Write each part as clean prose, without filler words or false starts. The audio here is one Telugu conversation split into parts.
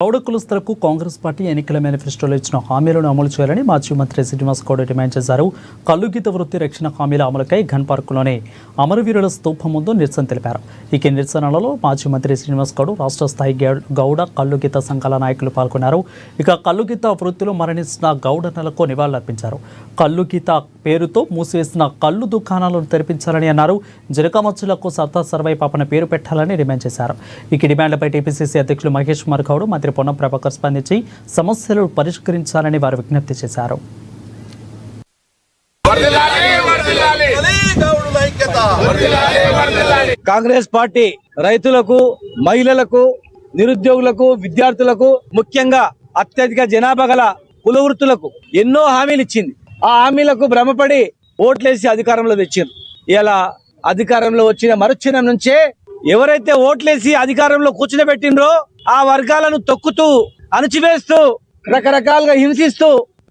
గౌడ కులస్తులకు కాంగ్రెస్ పార్టీ ఎన్నికల మేనిఫెస్టోలో ఇచ్చిన హామీలను అమలు చేయాలని మాజీ మంత్రి శ్రీనివాస్ గౌడ్ డిమాండ్ చేశారు. కల్లుగీత వృత్తి రక్షణ హామీల అమలుకై ఘన్ పార్కులోని అమరవీరుల స్తూపం ముందు నిరసన తెలిపారు. ఈ నిరసనలలో మాజీ మంత్రి శ్రీనివాస్ గౌడ్, రాష్ట్ర స్థాయి గౌడ కల్లుగీత సంఘాల నాయకులు పాల్గొన్నారు. ఇక కల్లుగీత వృత్తిలో మరణించిన గౌడన్నలకు నివాళులర్పించారు. కల్లుగీత పేరుతో మూసివేసిన కళ్ళు దుకాణాలను తెరిపించాలని అన్నారు. జరకమచ్చులకు సత్తా సర్వై పాపన పేరు పెట్టాలని డిమాండ్ చేశారు. ఈ డిమాండ్లపై టీపీసీసీ అధ్యక్షులు మహేష్ కుమార్ గౌడ్, మంత్రి పొన్నం ప్రభాకర్ స్పందించి సమస్యలు పరిష్కరించాలని వారు విజ్ఞప్తి చేశారు. కాంగ్రెస్ పార్టీ రైతులకు, మహిళలకు, నిరుద్యోగులకు, విద్యార్థులకు, ముఖ్యంగా అత్యధిక జనాభా గల కుల వృత్తులకు ఎన్నో హామీలు ఇచ్చింది. ఆ హామీలకు భ్రమపడి ఓట్లేసి అధికారంలో తెచ్చారు. ఇలా అధికారంలో వచ్చిన మరుక్షణం నుంచే ఎవరైతే ఓట్లేసి అధికారంలో కూర్చునబెట్టినరో ఆ వర్గాలను తొక్కుతూ, అణచివేస్తూ, రకరకాలుగా హింసిస్తూ,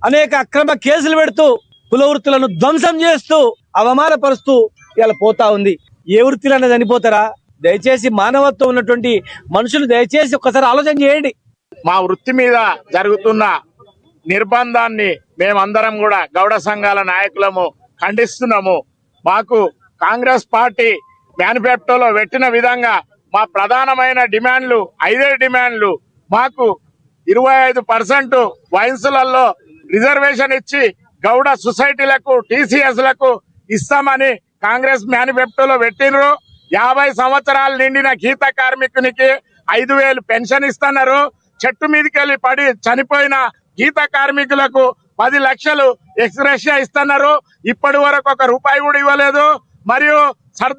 అనేక అక్రమ కేసులు పెడుతూ, కుల వృత్తులను ధ్వంసం చేస్తూ, అవమానపరుస్తూ ఇలా పోతా ఉంది. ఏ వృత్తిలన్నా చనిపోతారా? దయచేసి మానవత్వం ఉన్నటువంటి మనుషులు దయచేసి ఒక్కసారి ఆలోచన చేయండి. మా వృత్తి మీద జరుగుతున్న నిర్బంధాన్ని మేమందరం కూడా గౌడ సంఘాల నాయకులము ఖండిస్తున్నాము. మాకు కాంగ్రెస్ పార్టీ మేనిఫెస్టోలో పెట్టిన విధంగా మా ప్రధానమైన డిమాండ్లు 5 డిమాండ్లు. మాకు 25% వయసులలో రిజర్వేషన్ ఇచ్చి గౌడ సొసైటీలకు, టీసీఎస్లకు ఇస్తామని కాంగ్రెస్ మేనిఫెస్టోలో పెట్టినరు. 50 సంవత్సరాలు నిండిన గీత కార్మికునికి 5,000 పెన్షన్ ఇస్తున్నారు. చెట్టు మీదకి వెళ్ళి పడి చనిపోయిన గీత కార్మికులకు 10 లక్షలు ఎక్స్గ్రేషియా ఇస్తున్నారు. ఇప్పటి వరకు 1 రూపాయి కూడా ఇవ్వలేదు. మరియు సర్దార్